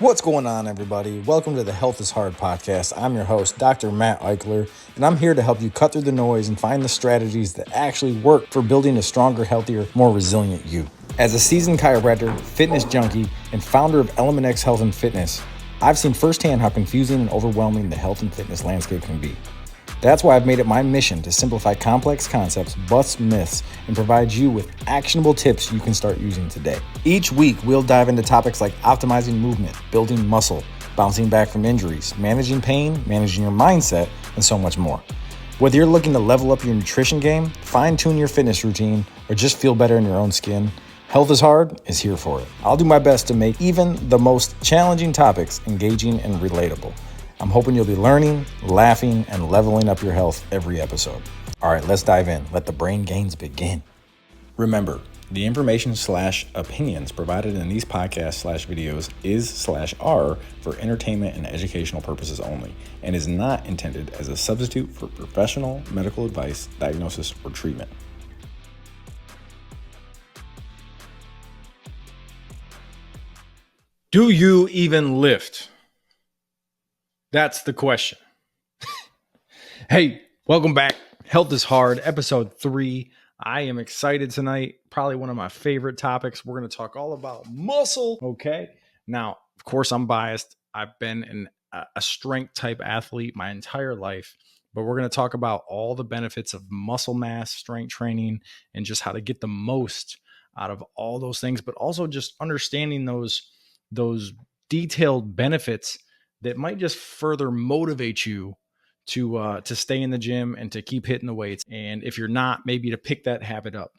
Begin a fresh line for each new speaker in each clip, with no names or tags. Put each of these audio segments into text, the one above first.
What's going on, everybody? Welcome to the Health is Hard podcast. I'm your host, Dr. Matt Eichler, and I'm here to help you cut through the noise and find the strategies that actually work for building a stronger, healthier, more resilient you. As a seasoned chiropractor, fitness junkie, and founder of Element X Health and Fitness, I've seen firsthand how confusing and overwhelming the health and fitness landscape can be. That's why I've made it my mission to simplify complex concepts, bust myths, and provide you with actionable tips you can start using today. Each week, we'll dive into topics like optimizing movement, building muscle, bouncing back from injuries, managing pain, managing your mindset, and so much more. Whether you're looking to level up your nutrition game, fine-tune your fitness routine, or just feel better in your own skin, Health is Hard is here for it. I'll do my best to make even the most challenging topics engaging and relatable. I'm hoping you'll be learning, laughing, and leveling up your health every episode. All right, let's dive in. Let the brain gains begin. Remember, the information/opinions provided in these podcasts/videos is/are for entertainment and educational purposes only, and is not intended as a substitute for professional medical advice, diagnosis, or treatment. Do you even lift? That's the question. Hey, welcome back. Health is Hard, episode 3. I am excited tonight. Probably one of my favorite topics. We're going to talk all about muscle. Okay. Now, of course, I'm biased. I've been a strength type athlete my entire life, but we're going to talk about all the benefits of muscle mass, strength training, and just how to get the most out of all those things, but also just understanding those detailed benefits that might just further motivate you to stay in the gym and to keep hitting the weights. And if you're not, maybe to pick that habit up.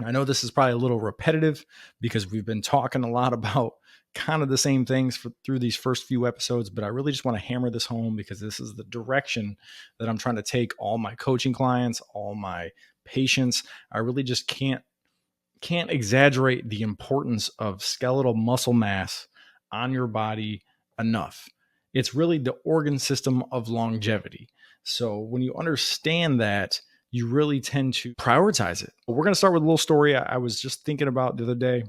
I know this is probably a little repetitive because we've been talking a lot about kind of the same things through these first few episodes, but I really just want to hammer this home because this is the direction that I'm trying to take all my coaching clients, all my patients. I really just can't exaggerate the importance of skeletal muscle mass on your body enough. It's really the organ system of longevity. So when you understand that, you really tend to prioritize it. But we're going to start with a little story I was just thinking about the other day.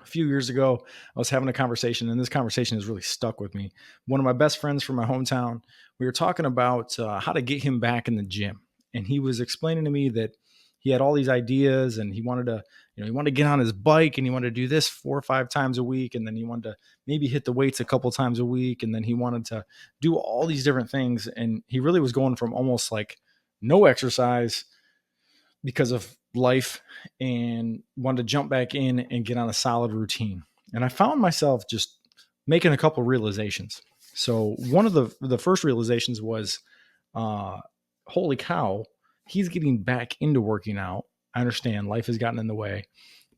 A few years ago, I was having a conversation, and this conversation has really stuck with me. One of my best friends from my hometown, we were talking about how to get him back in the gym. And he was explaining to me that he had all these ideas and he wanted to get on his bike and he wanted to do this 4 or 5 times a week. And then he wanted to maybe hit the weights a couple times a week. And then he wanted to do all these different things. And he really was going from almost like no exercise because of life and wanted to jump back in and get on a solid routine. And I found myself just making a couple realizations. So one of the first realizations was, holy cow, he's getting back into working out. I understand life has gotten in the way,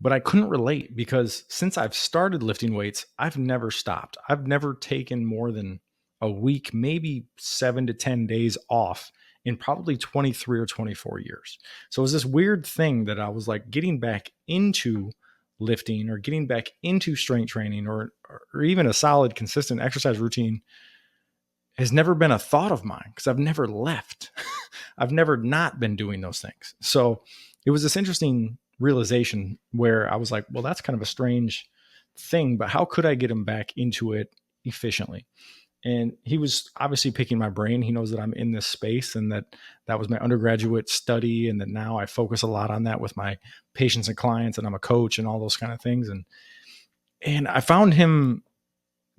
but I couldn't relate because since I've started lifting weights, I've never stopped. I've never taken more than a week, maybe 7 to 10 days off in probably 23 or 24 years. So it was this weird thing that I was like getting back into lifting or getting back into strength training or even a solid, consistent exercise routine has never been a thought of mine because I've never left. I've never not been doing those things. So it was this interesting realization where I was like, well, that's kind of a strange thing, but how could I get him back into it efficiently? And he was obviously picking my brain. He knows that I'm in this space and that was my undergraduate study. And that now I focus a lot on that with my patients and clients, and I'm a coach and all those kind of things. And I found him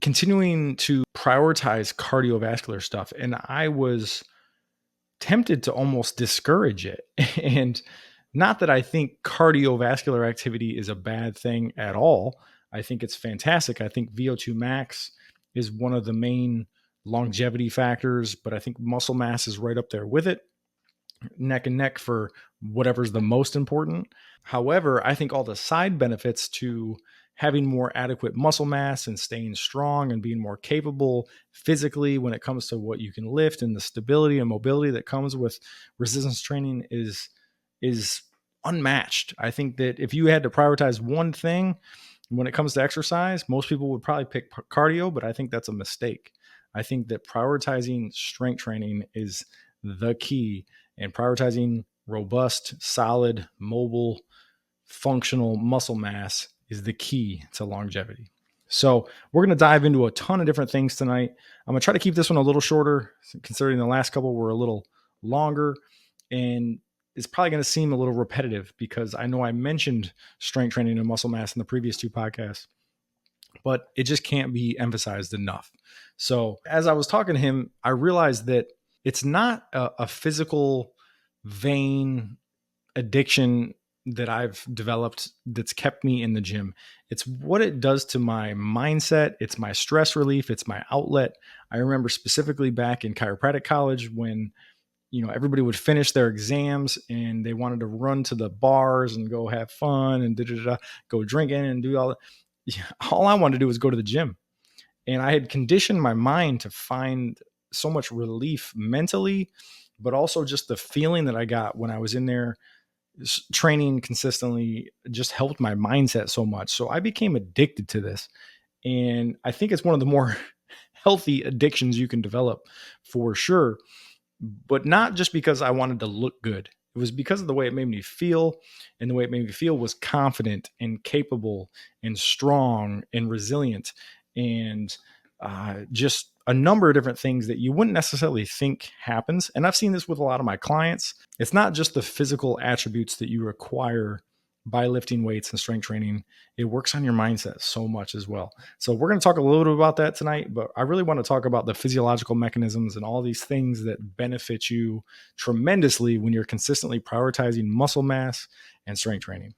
continuing to prioritize cardiovascular stuff. And I was tempted to almost discourage it. And not that I think cardiovascular activity is a bad thing at all. I think it's fantastic. I think VO2 max is one of the main longevity factors, but I think muscle mass is right up there with it, neck and neck for whatever's the most important. However, I think all the side benefits to having more adequate muscle mass and staying strong and being more capable physically when it comes to what you can lift and the stability and mobility that comes with resistance training is unmatched. I think that if you had to prioritize one thing when it comes to exercise, most people would probably pick cardio, but I think that's a mistake. I think that prioritizing strength training is the key, and prioritizing robust, solid, mobile, functional muscle mass is the key to longevity. So we're going to dive into a ton of different things tonight. I'm going to try to keep this one a little shorter, considering the last couple were a little longer. And it's probably going to seem a little repetitive because I know I mentioned strength training and muscle mass in the previous two podcasts, but it just can't be emphasized enough. So as I was talking to him, I realized that it's not a physical vein addiction that I've developed that's kept me in the gym. It's what it does to my mindset. It's my stress relief. It's my outlet. I remember specifically back in chiropractic college when, everybody would finish their exams and they wanted to run to the bars and go have fun and go drinking and do all that. Yeah, all I wanted to do was go to the gym. And I had conditioned my mind to find so much relief mentally, but also just the feeling that I got when I was in there training consistently just helped my mindset so much. So I became addicted to this. And I think it's one of the more healthy addictions you can develop for sure, but not just because I wanted to look good. It was because of the way it made me feel. And the way it made me feel was confident and capable and strong and resilient and just a number of different things that you wouldn't necessarily think happens. And I've seen this with a lot of my clients. It's not just the physical attributes that you acquire by lifting weights and strength training. It works on your mindset so much as well. So we're going to talk a little bit about that tonight, but I really want to talk about the physiological mechanisms and all these things that benefit you tremendously when you're consistently prioritizing muscle mass and strength training.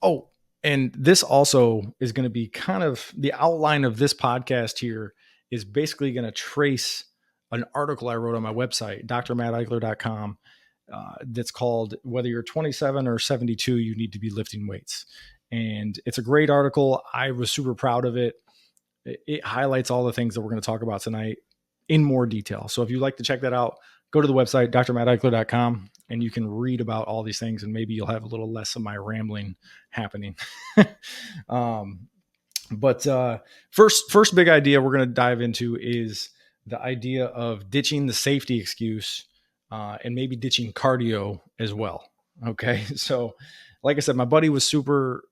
Oh, and this also is going to be kind of the outline of this podcast here is basically going to trace an article I wrote on my website, drmatteichelor.com, that's called Whether You're 27 or 72, You Need to Be Lifting Weights. And it's a great article. I was super proud of it. It highlights all the things that we're going to talk about tonight in more detail. So if you'd like to check that out, go to the website, drmatteichelor.com, and you can read about all these things, and maybe you'll have a little less of my rambling happening. But first big idea we're going to dive into is the idea of ditching the safety excuse and maybe ditching cardio as well. Okay. So, like I said, my buddy was super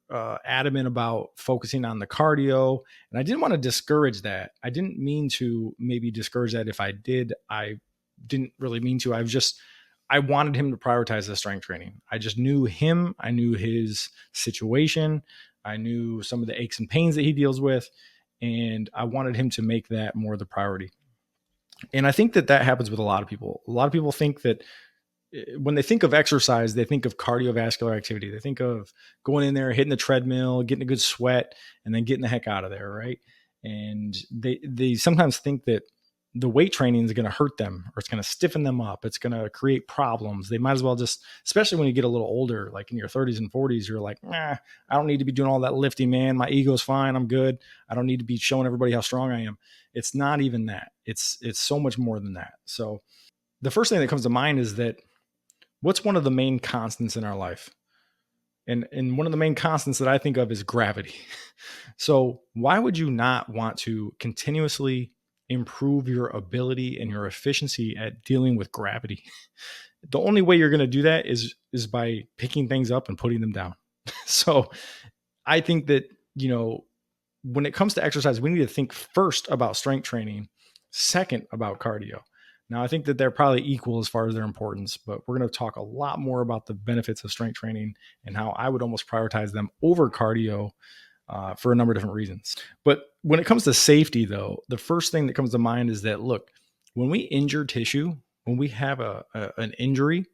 adamant about focusing on the cardio, and I didn't want to discourage that. I didn't mean to maybe discourage that. If I did, I didn't really mean to. I wanted him to prioritize the strength training. I just knew him. I knew his situation. I knew some of the aches and pains that he deals with, and I wanted him to make that more the priority. And I think that happens with a lot of people. A lot of people think that when they think of exercise, they think of cardiovascular activity. They think of going in there, hitting the treadmill, getting a good sweat, and then getting the heck out of there, right? And they sometimes think that the weight training is going to hurt them or it's going to stiffen them up. It's going to create problems. They might as well just, especially when you get a little older, like in your 30s and 40s, you're like, I don't need to be doing all that lifting, man. My ego's fine. I'm good. I don't need to be showing everybody how strong I am. It's not even that. It's so much more than that. So the first thing that comes to mind is that what's one of the main constants in our life? And one of the main constants that I think of is gravity. So why would you not want to continuously improve your ability and your efficiency at dealing with gravity? The only way you're going to do that is by picking things up and putting them down. So I think that, when it comes to exercise, we need to think first about strength training, second about cardio. Now, I think that they're probably equal as far as their importance, but we're going to talk a lot more about the benefits of strength training and how I would almost prioritize them over cardio for a number of different reasons. But when it comes to safety, though, the first thing that comes to mind is that, look, when we injure tissue, when we have an injury,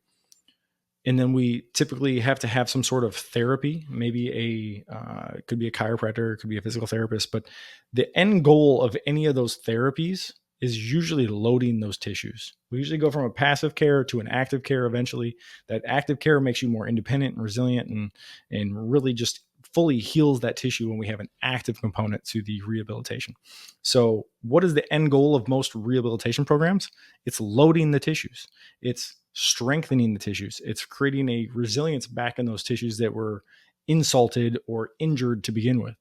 and then we typically have to have some sort of therapy, maybe it could be a chiropractor, it could be a physical therapist, but the end goal of any of those therapies is usually loading those tissues. We usually go from a passive care to an active care eventually. That active care makes you more independent and resilient and really just fully heals that tissue when we have an active component to the rehabilitation. So what is the end goal of most rehabilitation programs? It's loading the tissues. It's strengthening the tissues. It's creating a resilience back in those tissues that were insulted or injured to begin with.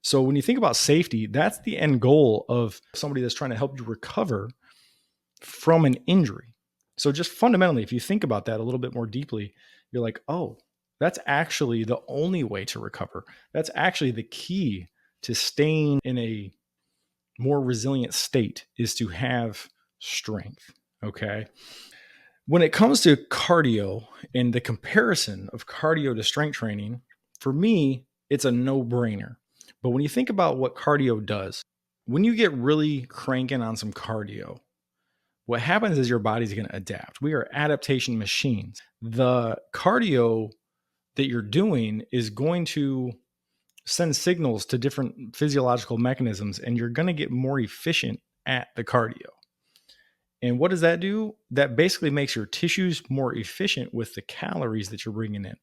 So when you think about safety, that's the end goal of somebody that's trying to help you recover from an injury. So just fundamentally, if you think about that a little bit more deeply, you're like, oh, that's actually the only way to recover. That's actually the key to staying in a more resilient state is to have strength. Okay. When it comes to cardio and the comparison of cardio to strength training, for me, it's a no brainer. But when you think about what cardio does, when you get really cranking on some cardio, what happens is your body's going to adapt. We are adaptation machines. The cardio that you're doing is going to send signals to different physiological mechanisms, and you're going to get more efficient at the cardio. And what does that do? That basically makes your tissues more efficient with the calories that you're bringing in.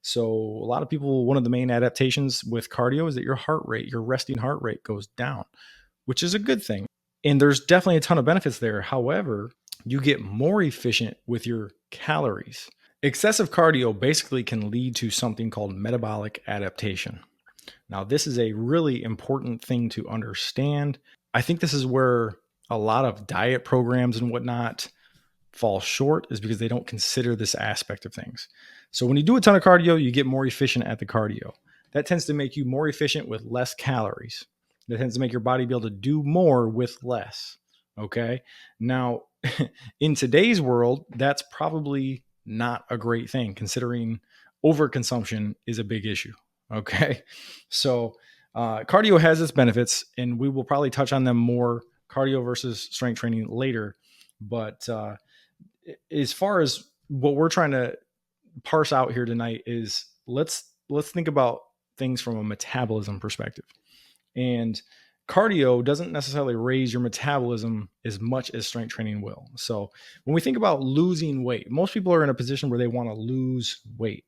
So, a lot of people, one of the main adaptations with cardio is that your heart rate, your resting heart rate goes down, which is a good thing. And there's definitely a ton of benefits there. However, you get more efficient with your calories. Excessive cardio basically can lead to something called metabolic adaptation. Now, this is a really important thing to understand. I think this is where a lot of diet programs and whatnot fall short, is because they don't consider this aspect of things. So when you do a ton of cardio, you get more efficient at the cardio. That tends to make you more efficient with less calories. That tends to make your body be able to do more with less. Okay. Now, in today's world, that's probably not a great thing, considering overconsumption is a big issue. Okay. So, cardio has its benefits, and we will probably touch on them more, cardio versus strength training, later. But as far as what we're trying to parse out here tonight is, let's think about things from a metabolism perspective. And cardio doesn't necessarily raise your metabolism as much as strength training will. So when we think about losing weight, most people are in a position where they want to lose weight.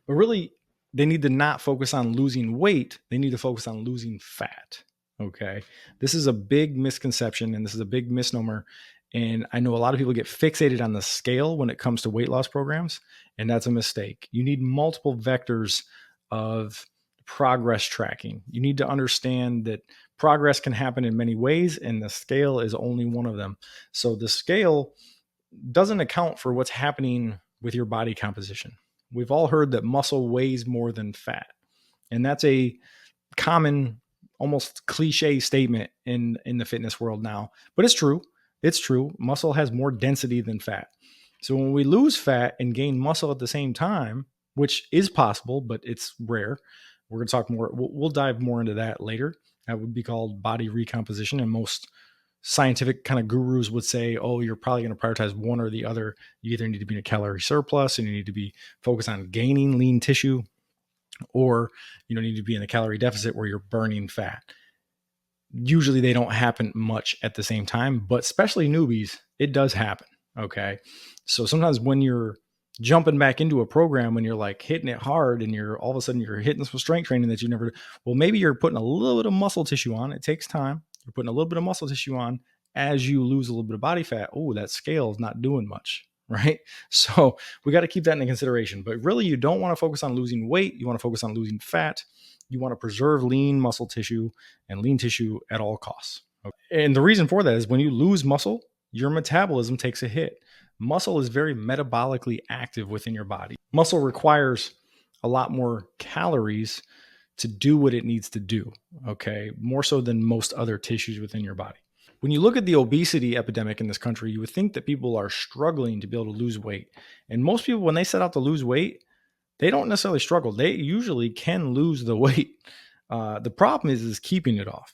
But really, they need to not focus on losing weight. They need to focus on losing fat. Okay. This is a big misconception, and this is a big misnomer. And I know a lot of people get fixated on the scale when it comes to weight loss programs, and that's a mistake. You need multiple vectors of progress tracking. You need to understand that progress can happen in many ways, and the scale is only one of them. So the scale doesn't account for what's happening with your body composition. We've all heard that muscle weighs more than fat, and that's a common, almost cliche statement in the fitness world now, but it's true. It's true. Muscle has more density than fat. So when we lose fat and gain muscle at the same time, which is possible, but it's rare, we're going to talk more. We'll dive more into that later. That would be called body recomposition. And most scientific kind of gurus would say, oh, you're probably going to prioritize one or the other. You either need to be in a calorie surplus and you need to be focused on gaining lean tissue, or you need to be in a calorie deficit where you're burning fat. Usually they don't happen much at the same time, but especially newbies, it does happen. Okay. So sometimes when you're jumping back into a program, when you're like hitting it hard and you're all of a sudden you're hitting some strength training that you never, well, maybe you're putting a little bit of muscle tissue on. It takes time. You're putting a little bit of muscle tissue on as you lose a little bit of body fat. Oh, that scale is not doing much. Right. So we got to keep that into consideration, but really you don't want to focus on losing weight. You want to focus on losing fat. You want to preserve lean muscle tissue and lean tissue at all costs. Okay. And the reason for that is when you lose muscle, your metabolism takes a hit. Muscle is very metabolically active within your body. Muscle requires a lot more calories to do what it needs to do. Okay. More so than most other tissues within your body. When you look at the obesity epidemic in this country, you would think that people are struggling to be able to lose weight. And most people, when they set out to lose weight, they don't necessarily struggle. They usually can lose the weight. The problem is keeping it off.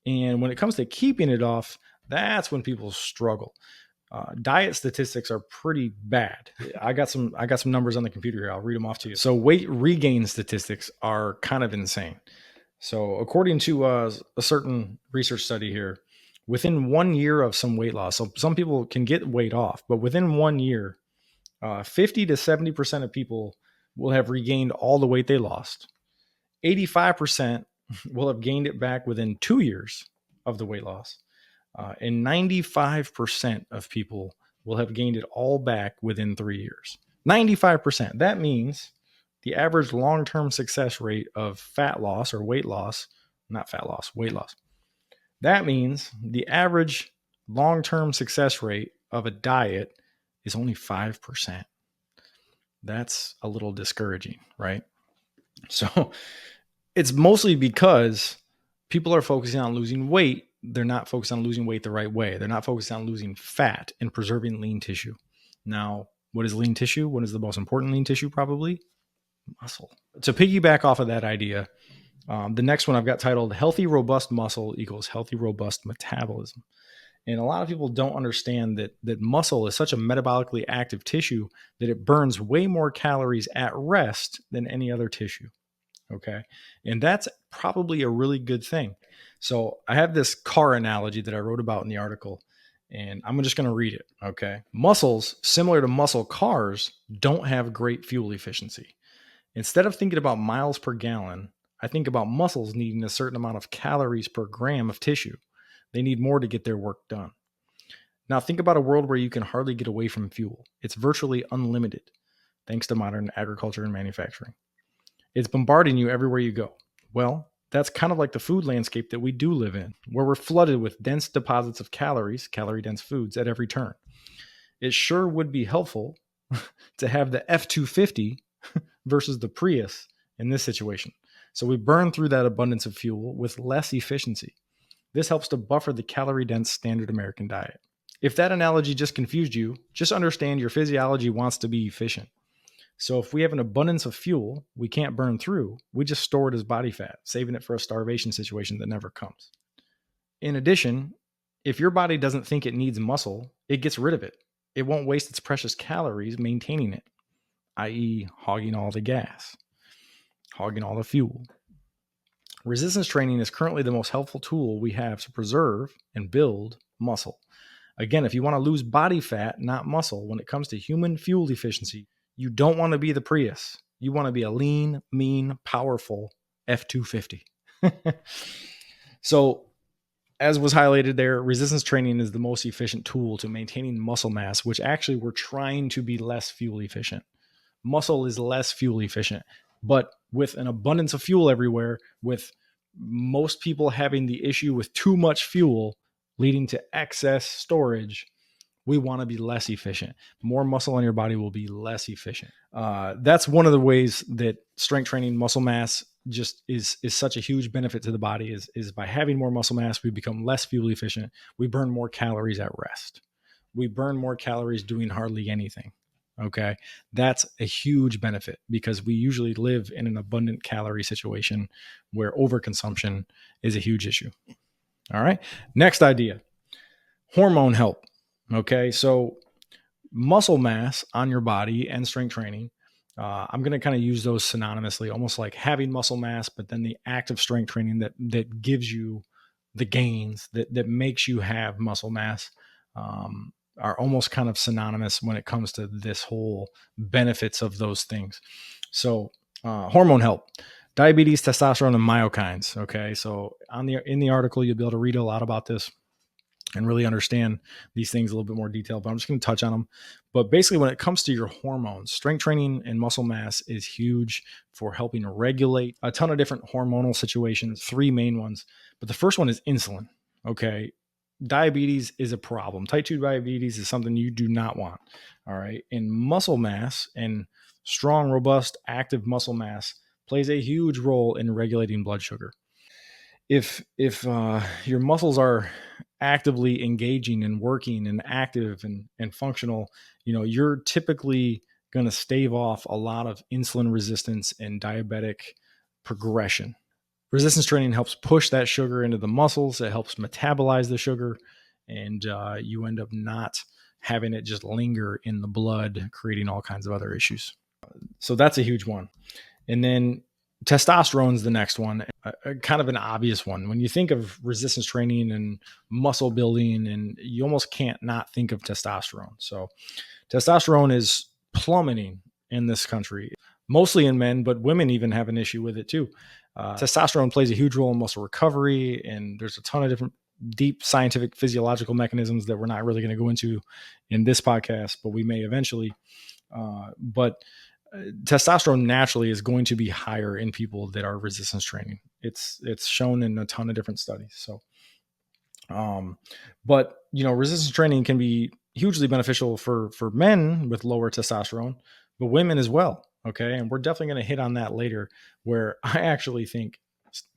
And when it comes to keeping it off, that's when people struggle. Diet statistics are pretty bad. I got some numbers on the computer here. I'll read them off to you. So weight regain statistics are kind of insane. So according to a certain research study here, within 1 year of some weight loss, so some people can get weight off, but within 1 year, 50 to 70% of people will have regained all the weight they lost. 85% will have gained it back within 2 years of the weight loss. And 95% of people will have gained it all back within 3 years. 95%. That means the average long-term success rate of fat loss or weight loss, not fat loss, weight loss. That means the average long-term success rate of a diet is only 5%. That's a little discouraging, right? So It's mostly because people are focusing on losing weight. They're not focused on losing weight the right way. They're not focused on losing fat and preserving lean tissue. Now, what is lean tissue? What is the most important lean tissue? Probably muscle. To piggyback off of that idea, the next one I've got titled Healthy, Robust Muscle Equals Healthy, Robust Metabolism. And a lot of people don't understand that muscle is such a metabolically active tissue that it burns way more calories at rest than any other tissue. Okay. And that's probably a really good thing. So I have this car analogy that I wrote about in the article, and I'm just going to read it. Okay. Muscles, similar to muscle cars, don't have great fuel efficiency. Instead of thinking about miles per gallon, I think about muscles needing a certain amount of calories per gram of tissue. They need more to get their work done. Now, think about a world where you can hardly get away from fuel. It's virtually unlimited, thanks to modern agriculture and manufacturing. It's bombarding you everywhere you go. Well, that's kind of like the food landscape that we do live in, where we're flooded with dense deposits of calories, calorie dense foods at every turn. It sure would be helpful to have the F 250 versus the Prius in this situation. So we burn through that abundance of fuel with less efficiency. This helps to buffer the calorie dense standard American diet. If that analogy just confused you, just understand your physiology wants to be efficient. So if we have an abundance of fuel we can't burn through, we just store it as body fat, saving it for a starvation situation that never comes. In addition, if your body doesn't think it needs muscle, it gets rid of it. It won't waste its precious calories maintaining it, i.e., hogging all the gas, hogging all the fuel. Resistance training is currently the most helpful tool we have to preserve and build muscle. Again, if you want to lose body fat, not muscle, when it comes to human fuel efficiency, you don't want to be the Prius. You want to be a lean, mean, powerful F 250. So, as was highlighted there, resistance training is the most efficient tool to maintaining muscle mass, which actually we're trying to be less fuel efficient. Muscle is less fuel efficient, but with an abundance of fuel everywhere, with most people having the issue with too much fuel leading to excess storage, we want to be less efficient. More muscle on your body will be less efficient. That's one of the ways that strength training, muscle mass, just is such a huge benefit to the body. Is by having more muscle mass, we become less fuel efficient. We burn more calories at rest. We burn more calories doing hardly anything. Okay, that's a huge benefit because we usually live in an abundant calorie situation where overconsumption is a huge issue. All right, next idea: hormone help. Okay, so muscle mass on your body and strength training. I'm going to kind of use those synonymously, almost like having muscle mass, but then the active strength training that gives you the gains that makes you have muscle mass are almost kind of synonymous when it comes to this whole benefits of those things. So hormone help. Diabetes, testosterone, and myokines. Okay, so in the article you'll be able to read a lot about this and really understand these things a little bit more detail, but I'm just going to touch on them. But basically, when it comes to your hormones, strength training and muscle mass is huge for helping regulate a ton of different hormonal situations, three main ones. But the first one is insulin. Okay. Diabetes is a problem. Type 2 diabetes is something you do not want. All right. And muscle mass and strong, robust, active muscle mass plays a huge role in regulating blood sugar. If your muscles are actively engaging and working and active and functional, you're typically going to stave off a lot of insulin resistance and diabetic progression. Resistance training helps push that sugar into the muscles. It helps metabolize the sugar, and you end up not having it just linger in the blood, creating all kinds of other issues. So that's a huge one. And then testosterone is the next one, kind of an obvious one. When you think of resistance training and muscle building, and you almost can't not think of testosterone. So testosterone is plummeting in this country, mostly in men, but women even have an issue with it too. Testosterone plays a huge role in muscle recovery, and there's a ton of different deep scientific physiological mechanisms that we're not really going to go into in this podcast, but we may eventually. But testosterone naturally is going to be higher in people that are resistance training. It's shown in a ton of different studies. So, but resistance training can be hugely beneficial for men with lower testosterone, but women as well. Okay, and we're definitely going to hit on that later, where I actually think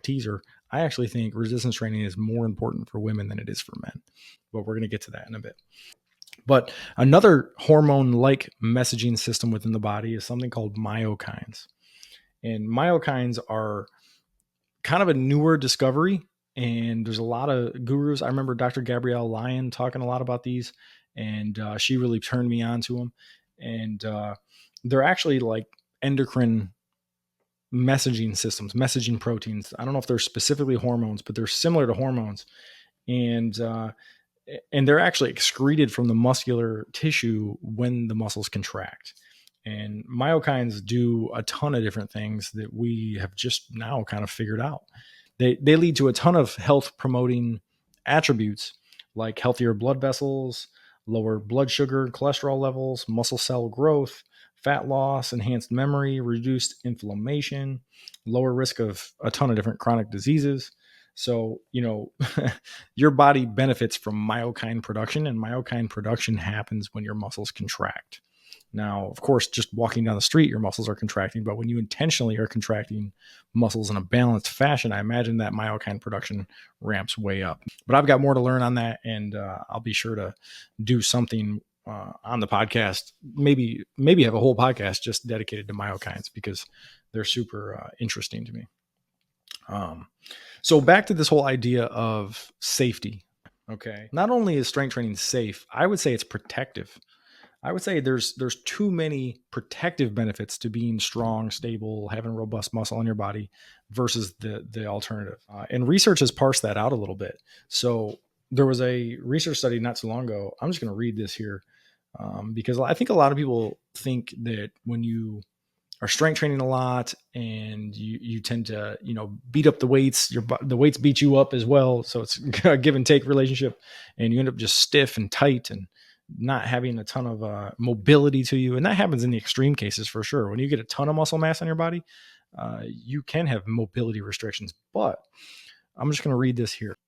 teaser. I actually think resistance training is more important for women than it is for men, but we're going to get to that in a bit. But another hormone-like messaging system within the body is something called myokines. And myokines are kind of a newer discovery, and there's a lot of gurus. I remember Dr. Gabrielle Lyon talking a lot about these, and she really turned me on to them. And they're actually like endocrine messaging systems, messaging proteins. I don't know if they're specifically hormones, but they're similar to hormones. And they're actually excreted from the muscular tissue when the muscles contract. And myokines do a ton of different things that we have just now kind of figured out. They lead to a ton of health promoting attributes like healthier blood vessels, lower blood sugar, cholesterol levels, muscle cell growth, fat loss, enhanced memory, reduced inflammation, lower risk of a ton of different chronic diseases. So, your body benefits from myokine production, and myokine production happens when your muscles contract. Now, of course, just walking down the street, your muscles are contracting, but when you intentionally are contracting muscles in a balanced fashion, I imagine that myokine production ramps way up. But I've got more to learn on that, and I'll be sure to do something on the podcast. Maybe have a whole podcast just dedicated to myokines because they're super interesting to me. So back to this whole idea of safety. Okay. Not only is strength training safe, I would say it's protective. I would say there's too many protective benefits to being strong, stable, having robust muscle in your body versus the alternative. And research has parsed that out a little bit. So there was a research study not too long ago. I'm just going to read this here because I think a lot of people think that when you are strength training a lot and you tend to beat up the weights, the weights beat you up as well, so it's a give and take relationship, and you end up just stiff and tight and not having a ton of mobility to you. And that happens in the extreme cases for sure. When you get a ton of muscle mass on your body, you can have mobility restrictions. But I'm just going to read this here.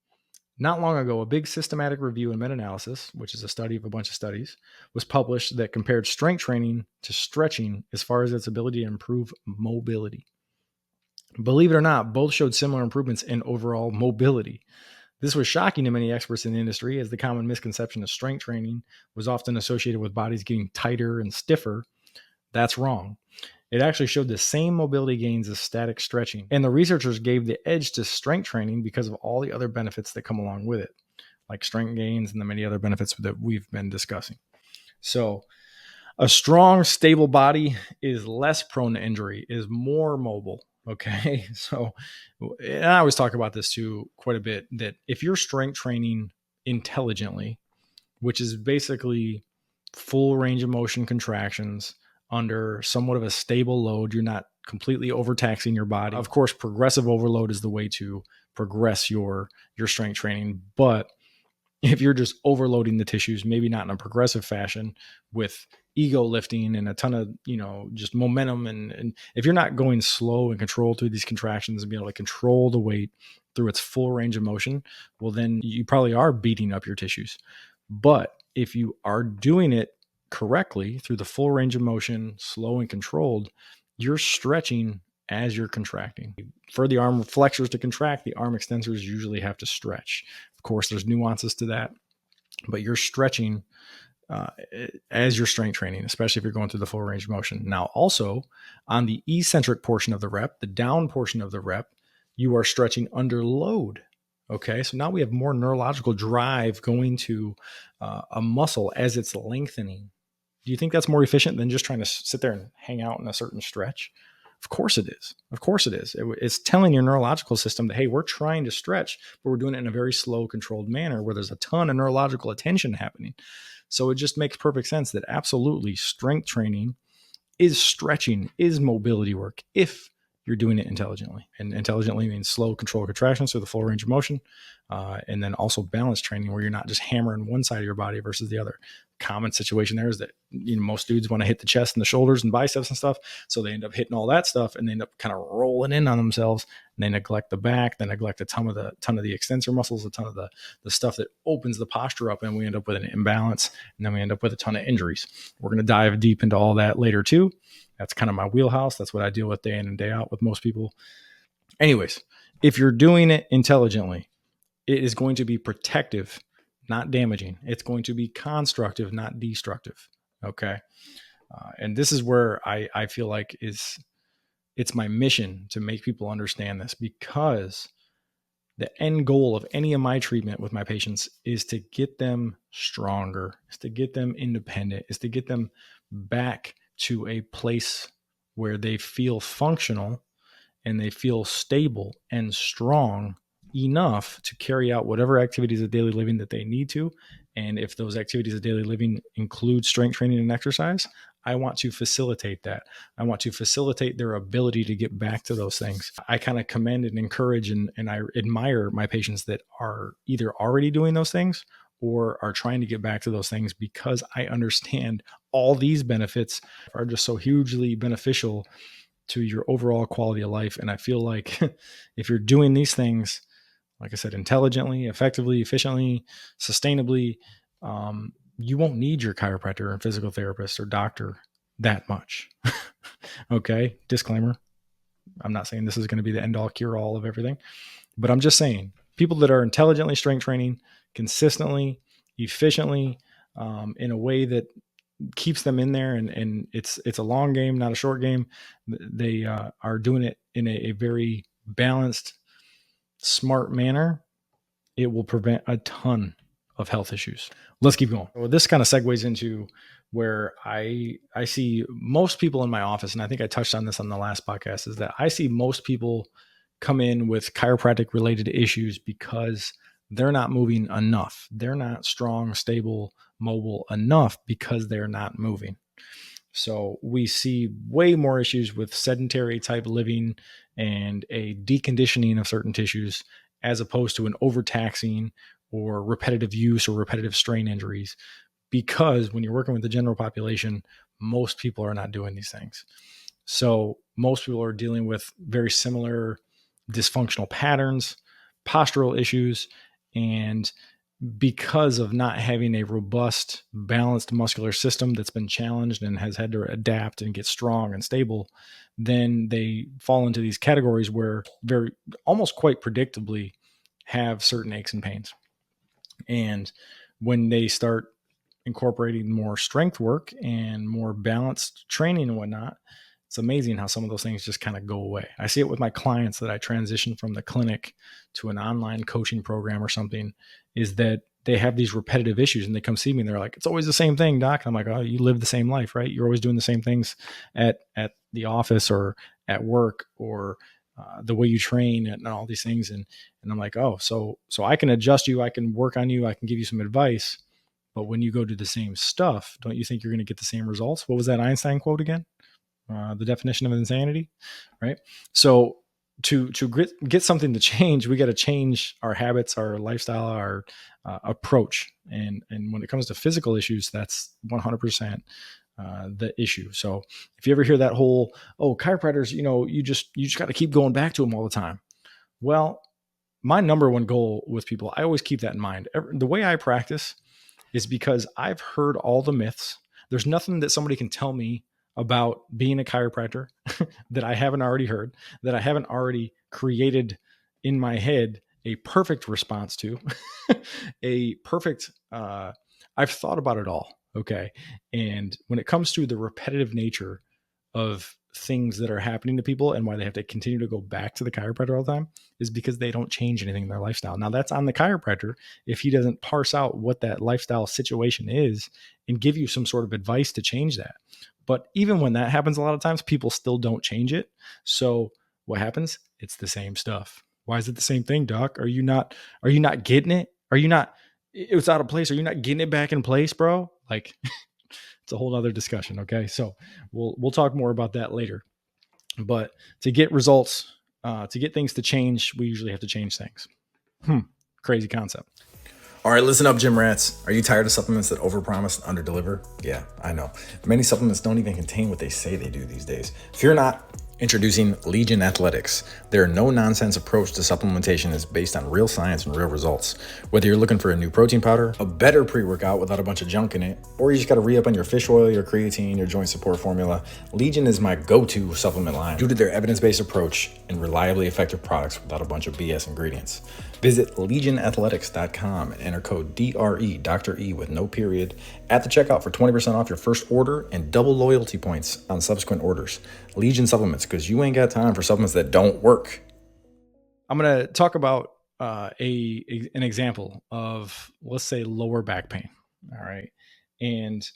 Not long ago, a big systematic review and meta-analysis, which is a study of a bunch of studies, was published that compared strength training to stretching as far as its ability to improve mobility. Believe it or not, both showed similar improvements in overall mobility. This was shocking to many experts in the industry, as the common misconception of strength training was often associated with bodies getting tighter and stiffer. That's wrong. It actually showed the same mobility gains as static stretching. And the researchers gave the edge to strength training because of all the other benefits that come along with it, like strength gains and the many other benefits that we've been discussing. So a strong, stable body is less prone to injury, is more mobile. Okay. So, and I always talk about this too quite a bit, that if you're strength training intelligently, which is basically full range of motion contractions under somewhat of a stable load, you're not completely overtaxing your body. Of course, progressive overload is the way to progress your strength training, but if you're just overloading the tissues, maybe not in a progressive fashion with ego lifting and a ton of, just momentum. And if you're not going slow and controlled through these contractions and being able to control the weight through its full range of motion, well, then you probably are beating up your tissues. But if you are doing it correctly through the full range of motion, slow and controlled, you're stretching as you're contracting. For the arm flexors to contract, the arm extensors usually have to stretch. Of course, there's nuances to that, but you're stretching as you're strength training, especially if you're going through the full range of motion. Now, also on the eccentric portion of the rep, the down portion of the rep, you are stretching under load. Okay, so now we have more neurological drive going to a muscle as it's lengthening. Do you think that's more efficient than just trying to sit there and hang out in a certain stretch? Of course it is. Of course it is. It's telling your neurological system that, hey, we're trying to stretch, but we're doing it in a very slow, controlled manner where there's a ton of neurological attention happening. So it just makes perfect sense that absolutely strength training is stretching, is mobility work if you're doing it intelligently. And intelligently means slow, controlled contractions through the full range of motion. And then also balance training where you're not just hammering one side of your body versus the other. Common situation there is that most dudes want to hit the chest and the shoulders and biceps and stuff, so they end up hitting all that stuff and they end up kind of rolling in on themselves, and they neglect the back, they neglect a ton of the extensor muscles, a ton of the stuff that opens the posture up, and we end up with an imbalance, and then we end up with a ton of injuries. We're going to dive deep into all that later too. That's kind of my wheelhouse. That's what I deal with day in and day out with most people. Anyways, If you're doing it intelligently, it is going to be protective, not damaging. It's going to be constructive, not destructive. Okay. And this is where I feel like it's my mission to make people understand this, because the end goal of any of my treatment with my patients is to get them stronger, is to get them independent, is to get them back to a place where they feel functional and they feel stable and strong enough to carry out whatever activities of daily living that they need to. And if those activities of daily living include strength training and exercise, I want to facilitate that. I want to facilitate their ability to get back to those things. I kind of commend and encourage and I admire my patients that are either already doing those things or are trying to get back to those things, because I understand all these benefits are just so hugely beneficial to your overall quality of life. And I feel like if you're doing these things, like I said, intelligently, effectively, efficiently, sustainably, you won't need your chiropractor and physical therapist or doctor that much. Okay. Disclaimer. I'm not saying this is going to be the end all cure all of everything, but I'm just saying people that are intelligently strength training consistently, efficiently, in a way that keeps them in there, and it's a long game, not a short game. They are doing it in a very balanced, smart manner. It will prevent a ton of health issues. Let's keep going. Well, this kind of segues into where I see most people in my office, and I think I touched on this on the last podcast, is that I see most people come in with chiropractic related issues because they're not moving enough. They're not strong, stable, mobile enough because they're not moving. So we see way more issues with sedentary type living and a deconditioning of certain tissues, as opposed to an overtaxing or repetitive use or repetitive strain injuries. Because when you're working with the general population, most people are not doing these things. So most people are dealing with very similar dysfunctional patterns, postural issues, and because of not having a robust, balanced muscular system that's been challenged and has had to adapt and get strong and stable, then they fall into these categories where very almost quite predictably have certain aches and pains. And when they start incorporating more strength work and more balanced training and whatnot, it's amazing how some of those things just kind of go away. I see it with my clients that I transition from the clinic to an online coaching program or something, is that they have these repetitive issues and they come see me and they're like, it's always the same thing, doc. And I'm like, oh, you live the same life, right? You're always doing the same things at the office or at work, or the way you train and all these things. And I'm like, oh, so I can adjust you. I can work on you. I can give you some advice. But when you go do the same stuff, don't you think you're going to get the same results? What was that Einstein quote again? The definition of insanity, right? So to get something to change, we got to change our habits, our lifestyle, our approach. And when it comes to physical issues, that's 100% the issue. So if you ever hear that whole, oh, chiropractors, you just got to keep going back to them all the time. Well, my number one goal with people, I always keep that in mind. The way I practice is because I've heard all the myths. There's nothing that somebody can tell me about being a chiropractor that I haven't already heard, that I haven't already created in my head a perfect response to, a perfect, I've thought about it all. Okay. And when it comes to the repetitive nature of things that are happening to people and why they have to continue to go back to the chiropractor all the time, is because they don't change anything in their lifestyle. Now that's on the chiropractor if he doesn't parse out what that lifestyle situation is and give you some sort of advice to change that. But even when that happens, a lot of times people still don't change it. So what happens? It's the same stuff. Why is it the same thing, doc? Are you not getting it? Are you not, it was out of place? Are you not getting it back in place, bro? Like it's a whole other discussion. Okay. So we'll talk more about that later, but to get results, to get things to change, we usually have to change things. Crazy concept.
All right, listen up, gym rats. Are you tired of supplements that overpromise and underdeliver? Yeah, I know. Many supplements don't even contain what they say they do these days. Fear not. Introducing Legion Athletics. Their no-nonsense approach to supplementation is based on real science and real results. Whether you're looking for a new protein powder, a better pre-workout without a bunch of junk in it, or you just gotta re-up on your fish oil, your creatine, your joint support formula, Legion is my go-to supplement line due to their evidence-based approach and reliably effective products without a bunch of BS ingredients. Visit legionathletics.com and enter code DRE, Dr. E with no period, at the checkout for 20% off your first order and double loyalty points on subsequent orders. Legion Supplements, because you ain't got time for supplements that don't work.
I'm going to talk about an example of, let's say, lower back pain. All right. And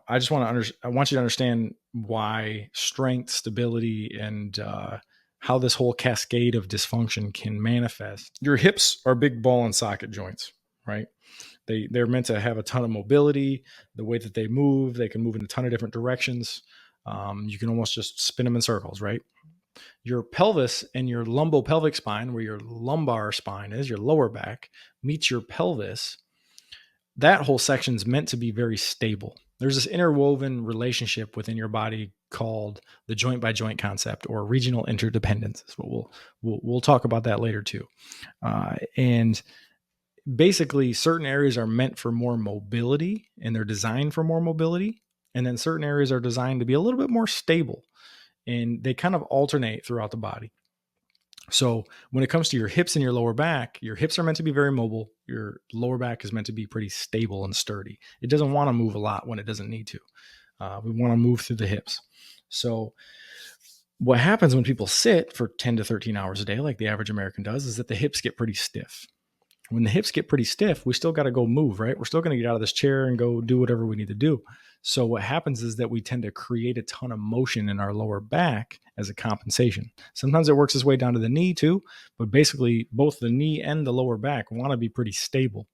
I just want you to understand why strength, stability, and how this whole cascade of dysfunction can manifest. Your hips are big ball and socket joints, right? They're meant to have a ton of mobility. The way that they can move in a ton of different directions. You can almost just spin them in circles, right? Your pelvis and your lumbopelvic spine, where your lumbar spine is, your lower back, meets your pelvis. That whole section is meant to be very stable. There's this interwoven relationship within your body called the joint by joint concept, or regional interdependence. Is what we'll talk about that later too. And basically, certain areas are meant for more mobility, and they're designed for more mobility, and then certain areas are designed to be a little bit more stable, and they kind of alternate throughout the body. So when it comes to your hips and your lower back, your hips are meant to be very mobile. Your lower back is meant to be pretty stable and sturdy. It doesn't want to move a lot when it doesn't need to. We want to move through the hips. So what happens when people sit for 10 to 13 hours a day, like the average American does, is that the hips get pretty stiff. When the hips get pretty stiff, we still got to go move, right? We're still going to get out of this chair and go do whatever we need to do. So what happens is that we tend to create a ton of motion in our lower back as a compensation. Sometimes it works its way down to the knee too, but basically both the knee and the lower back want to be pretty stable.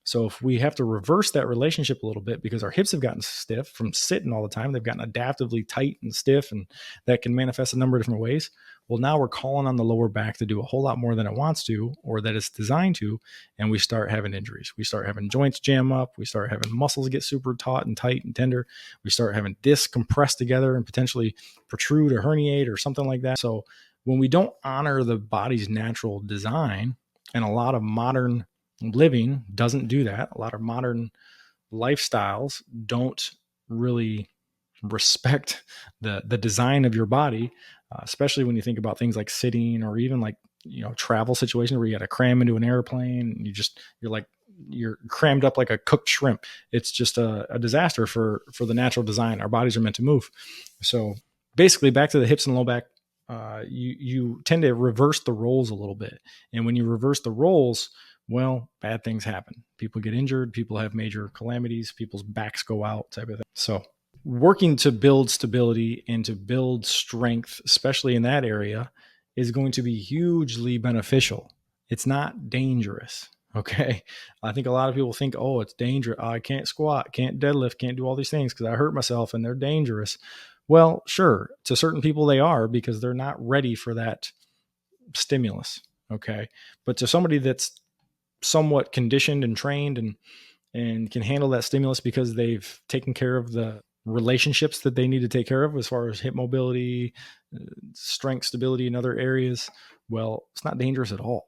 So if we have to reverse that relationship a little bit, because our hips have gotten stiff from sitting all the time, they've gotten adaptively tight and stiff, and that can manifest a number of different ways. Well, now we're calling on the lower back to do a whole lot more than it wants to, or that it's designed to, and we start having injuries. We start having joints jam up. We start having muscles get super taut and tight and tender. We start having discs compressed together and potentially protrude or herniate or something like that. So when we don't honor the body's natural design, and a lot of modern living doesn't do that. A lot of modern lifestyles don't really respect the design of your body, especially when you think about things like sitting, or even like, travel situations where you got to cram into an airplane and you're crammed up like a cooked shrimp. It's just a disaster for the natural design. Our bodies are meant to move. So basically, back to the hips and low back, you tend to reverse the roles a little bit. And when you reverse the roles, well, bad things happen. People get injured, people have major calamities, people's backs go out, type of thing. So working to build stability and to build strength, especially in that area, is going to be hugely beneficial. It's not dangerous. Okay. I think a lot of people think, oh, it's dangerous. I can't squat, can't deadlift, can't do all these things because I hurt myself and they're dangerous. Well, sure. To certain people, they are, because they're not ready for that stimulus. Okay. But to somebody that's somewhat conditioned and trained and can handle that stimulus because they've taken care of the relationships that they need to take care of as far as hip mobility, strength, stability in other areas, well, it's not dangerous at all.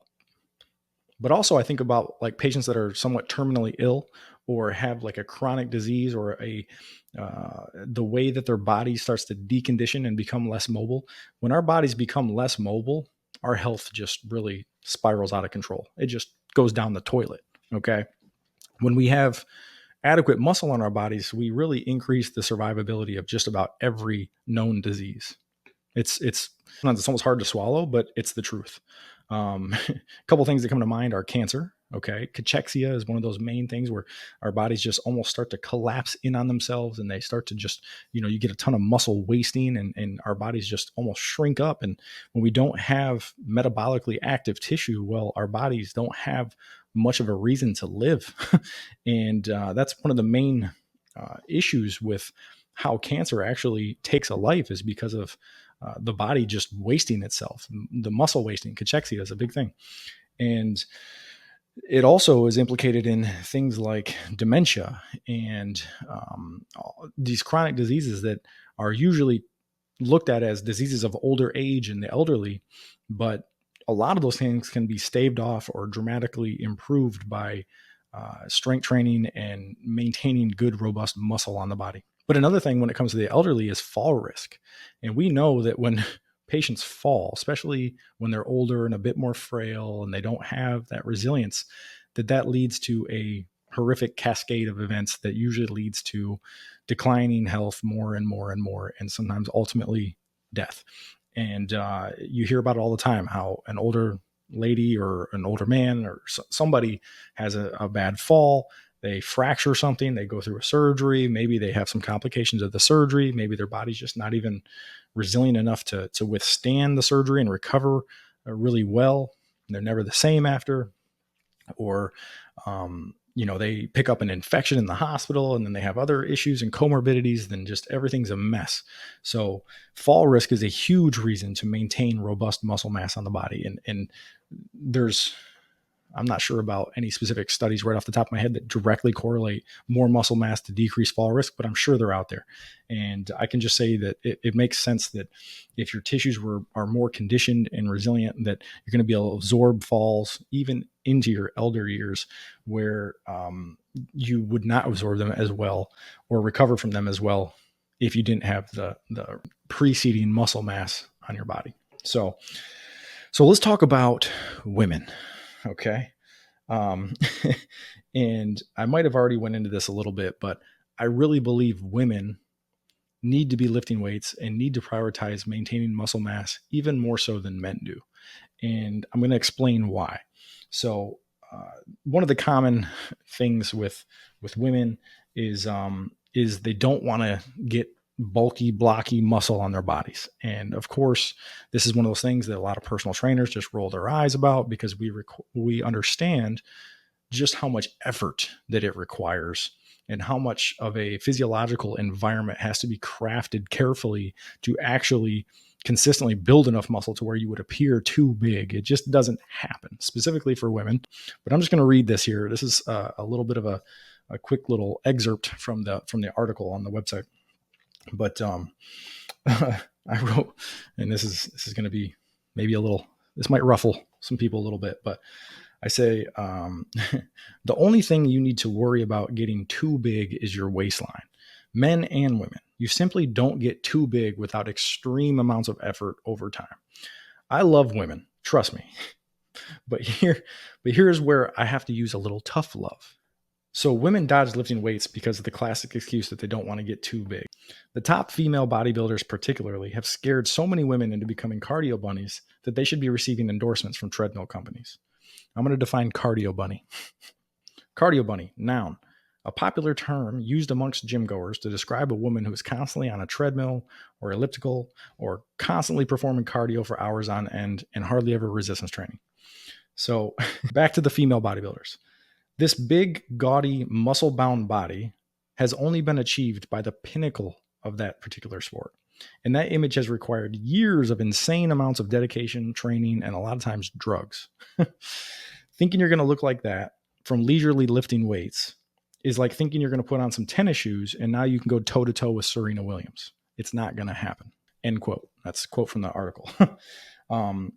But also I think about like patients that are somewhat terminally ill or have like a chronic disease, or the way that their body starts to decondition and become less mobile. When our bodies become less mobile, our health just really spirals out of control. It just goes down the toilet. Okay. When we have adequate muscle on our bodies, we really increase the survivability of just about every known disease. It's almost hard to swallow, but it's the truth. A couple things that come to mind are cancer. Okay. Cachexia is one of those main things where our bodies just almost start to collapse in on themselves, and they start to just, you get a ton of muscle wasting, and our bodies just almost shrink up. And when we don't have metabolically active tissue, well, our bodies don't have much of a reason to live. And that's one of the main issues with how cancer actually takes a life, is because of the body just wasting itself. The muscle wasting, cachexia, is a big thing. And it also is implicated in things like dementia and these chronic diseases that are usually looked at as diseases of older age in the elderly, but a lot of those things can be staved off or dramatically improved by strength training and maintaining good, robust muscle on the body. But another thing when it comes to the elderly is fall risk. And we know that when patients fall, especially when they're older and a bit more frail and they don't have that resilience, that leads to a horrific cascade of events that usually leads to declining health more and more and more, and sometimes ultimately death. And you hear about it all the time, how an older lady or an older man or somebody has a bad fall, they fracture something, they go through a surgery, maybe they have some complications of the surgery, maybe their body's just not even resilient enough to withstand the surgery and recover really well. They're never the same after. Or they pick up an infection in the hospital and then they have other issues and comorbidities, then just everything's a mess. So fall risk is a huge reason to maintain robust muscle mass on the body. And there's, I'm not sure about any specific studies right off the top of my head that directly correlate more muscle mass to decrease fall risk, but I'm sure they're out there. And I can just say that it makes sense that if your tissues are more conditioned and resilient, that you're going to be able to absorb falls even into your elder years, where you would not absorb them as well or recover from them as well if you didn't have the preceding muscle mass on your body. So let's talk about women. Okay. And I might have already went into this a little bit, but I really believe women need to be lifting weights and need to prioritize maintaining muscle mass even more so than men do. And I'm going to explain why. So, one of the common things with women is they don't want to get bulky, blocky muscle on their bodies. And of course, this is one of those things that a lot of personal trainers just roll their eyes about, because we understand just how much effort that it requires and how much of a physiological environment has to be crafted carefully to actually consistently build enough muscle to where you would appear too big. It just doesn't happen, specifically for women. But I'm just going to read this here. This is a little bit of a quick little excerpt from the article on the website. But I wrote, and this is going to be maybe this might ruffle some people a little bit, but I say, the only thing you need to worry about getting too big is your waistline. Men and women, you simply don't get too big without extreme amounts of effort over time. I love women, trust me. But here's where I have to use a little tough love. So women dodge lifting weights because of the classic excuse that they don't want to get too big. The top female bodybuilders particularly have scared so many women into becoming cardio bunnies that they should be receiving endorsements from treadmill companies. I'm going to define cardio bunny. Cardio bunny, noun, a popular term used amongst gym goers to describe a woman who is constantly on a treadmill or elliptical or constantly performing cardio for hours on end and hardly ever resistance training. So back to the female bodybuilders. This big, gaudy, muscle-bound body has only been achieved by the pinnacle of that particular sport. And that image has required years of insane amounts of dedication, training, and a lot of times drugs. Thinking you're going to look like that from leisurely lifting weights is like thinking you're going to put on some tennis shoes and now you can go toe-to-toe with Serena Williams. It's not going to happen. End quote. That's a quote from the article.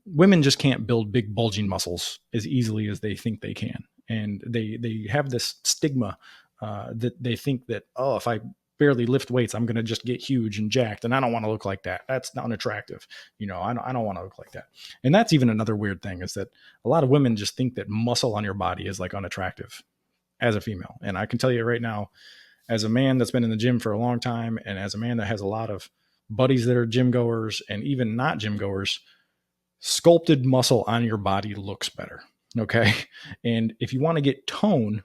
Women just can't build big bulging muscles as easily as they think they can. And they have this stigma that they think that, oh, if I barely lift weights, I'm going to just get huge and jacked. And I don't want to look like that. That's not unattractive. I don't want to look like that. And that's even another weird thing, is that a lot of women just think that muscle on your body is like unattractive as a female. And I can tell you right now, as a man that's been in the gym for a long time, and as a man that has a lot of buddies that are gym goers and even not gym goers, sculpted muscle on your body looks better. Okay. And if you want to get tone,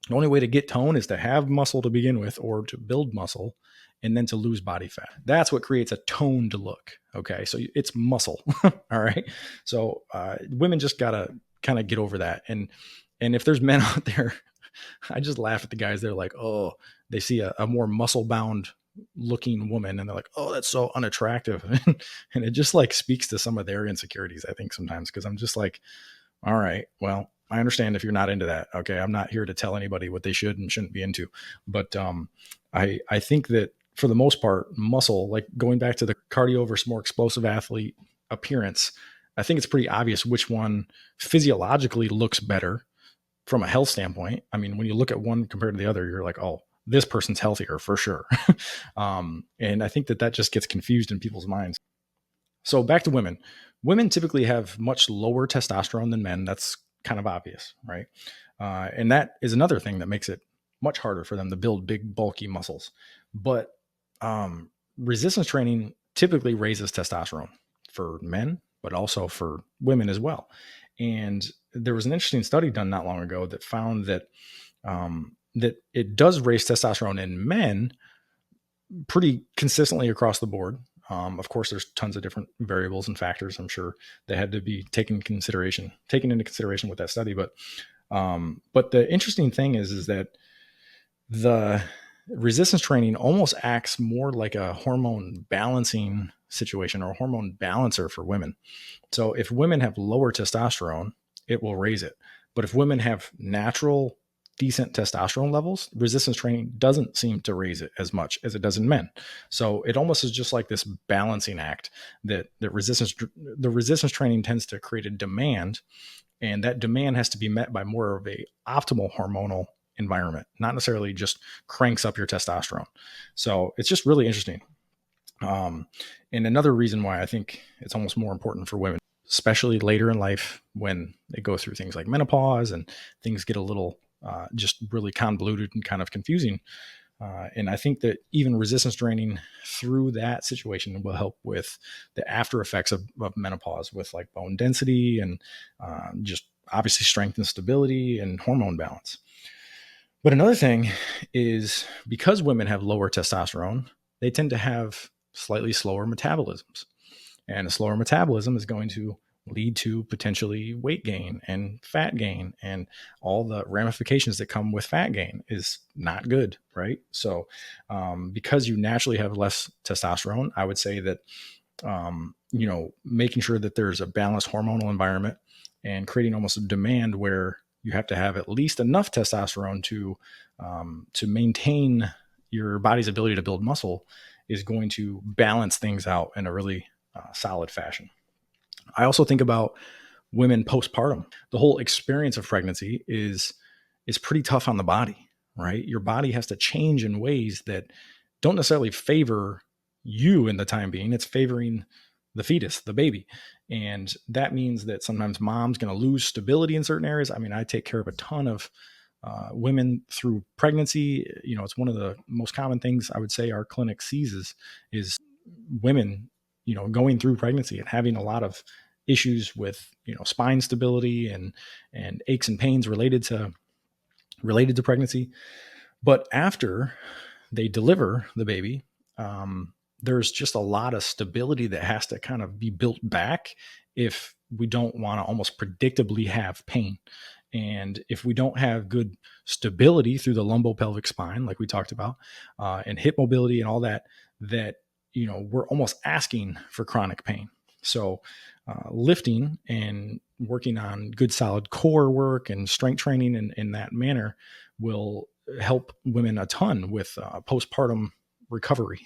the only way to get tone is to have muscle to begin with, or to build muscle and then to lose body fat. That's what creates a toned look. Okay. So it's muscle. All right. So women just got to kind of get over that. And if there's men out there, I just laugh at the guys. They're like, oh, they see a more muscle bound looking woman and they're like, oh, that's so unattractive. And it just like speaks to some of their insecurities, I think, sometimes. Cause I'm just like, all right, well, I understand if you're not into that. Okay. I'm not here to tell anybody what they should and shouldn't be into, but I think that for the most part, muscle, like going back to the cardio versus more explosive athlete appearance, I think it's pretty obvious which one physiologically looks better from a health standpoint. I mean, when you look at one compared to the other, you're like, oh, this person's healthier for sure. And I think that just gets confused in people's minds. So back to women. Women typically have much lower testosterone than men. That's kind of obvious, right? And that is another thing that makes it much harder for them to build big, bulky muscles. But resistance training typically raises testosterone for men, but also for women as well. And there was an interesting study done not long ago that found that that it does raise testosterone in men pretty consistently across the board. Of course, there's tons of different variables and factors. I'm sure that had to be taken into consideration with that study. But the interesting thing is that the resistance training almost acts more like a hormone balancing situation or a hormone balancer for women. So if women have lower testosterone, it will raise it. But if women have natural decent testosterone levels, resistance training doesn't seem to raise it as much as it does in men. So it almost is just like this balancing act that the resistance training tends to create a demand, and that demand has to be met by more of a optimal hormonal environment, not necessarily just cranks up your testosterone. So it's just really interesting. And another reason why I think it's almost more important for women, especially later in life when they go through things like menopause and things get a little just really convoluted and kind of confusing. And I think that even resistance training through that situation will help with the after effects of menopause with like bone density and just obviously strength and stability and hormone balance. But another thing is because women have lower testosterone, they tend to have slightly slower metabolisms. And a slower metabolism is going to lead to potentially weight gain and fat gain, and all the ramifications that come with fat gain is not good, right? So because you naturally have less testosterone, I would say that making sure that there's a balanced hormonal environment and creating almost a demand where you have to have at least enough testosterone to maintain your body's ability to build muscle is going to balance things out in a really solid fashion. I also think about women postpartum. The whole experience of pregnancy is pretty tough on the body, right? Your body has to change in ways that don't necessarily favor you in the time being. It's favoring the fetus, the baby. And that means that sometimes mom's going to lose stability in certain areas. I mean, I take care of a ton of women through pregnancy. It's one of the most common things I would say our clinic sees is women, going through pregnancy and having a lot of issues with, spine stability and aches and pains related to pregnancy. But after they deliver the baby, there's just a lot of stability that has to kind of be built back if we don't want to almost predictably have pain. And if we don't have good stability through the lumbopelvic spine, like we talked about, and hip mobility and all that, we're almost asking for chronic pain. So lifting and working on good solid core work and strength training in that manner will help women a ton with postpartum recovery.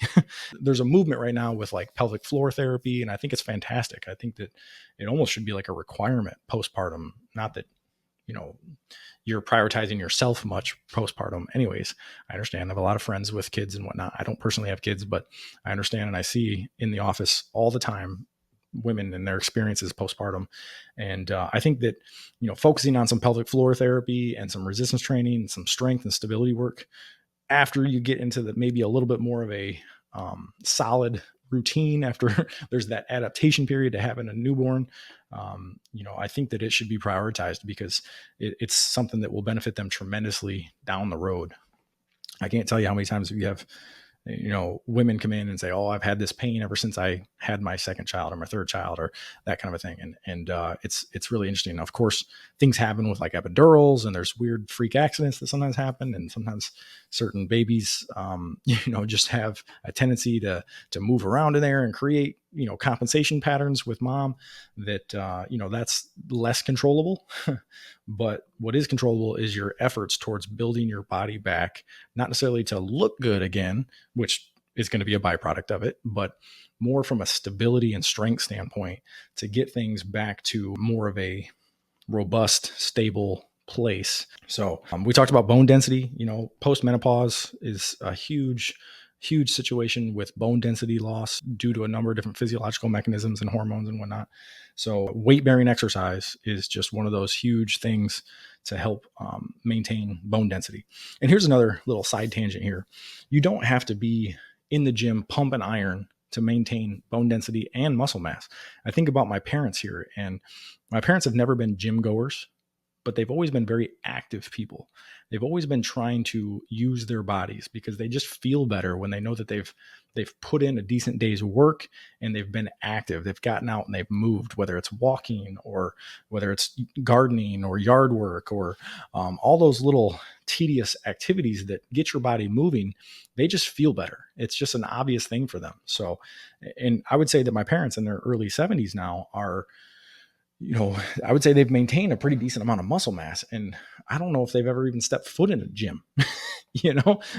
There's a movement right now with like pelvic floor therapy, and I think it's fantastic. I think that it almost should be like a requirement postpartum. Not that you're prioritizing yourself much postpartum. Anyways, I understand. I have a lot of friends with kids and whatnot. I don't personally have kids, but I understand and I see in the office all the time women and their experiences postpartum. And I think that, focusing on some pelvic floor therapy and some resistance training and some strength and stability work after you get into the maybe a little bit more of a solid routine after there's that adaptation period to having a newborn, I think that it should be prioritized because it's something that will benefit them tremendously down the road. I can't tell you how many times we have, women come in and say, "Oh, I've had this pain ever since I had my second child or my third child," or that kind of a thing. And it's really interesting. Of course, things happen with like epidurals, and there's weird freak accidents that sometimes happen, and sometimes certain babies, just have a tendency to move around in there and create, compensation patterns with mom that that's less controllable. But what is controllable is your efforts towards building your body back, not necessarily to look good again, which is going to be a byproduct of it, but more from a stability and strength standpoint to get things back to more of a robust, stable place. So we talked about bone density. Post menopause is a huge situation with bone density loss due to a number of different physiological mechanisms and hormones and whatnot. So weight bearing exercise is just one of those huge things to help maintain bone density. And here's another little side tangent here. You don't have to be in the gym pumping iron to maintain bone density and muscle mass. I think about my parents here, and my parents have never been gym goers, but they've always been very active people. They've always been trying to use their bodies because they just feel better when they know that they've put in a decent day's work and they've been active. They've gotten out and they've moved, whether it's walking or whether it's gardening or yard work or all those little tedious activities that get your body moving. They just feel better. It's just an obvious thing for them. So, and I would say that my parents in their early 70s now are, I would say they've maintained a pretty decent amount of muscle mass. And I don't know if they've ever even stepped foot in a gym,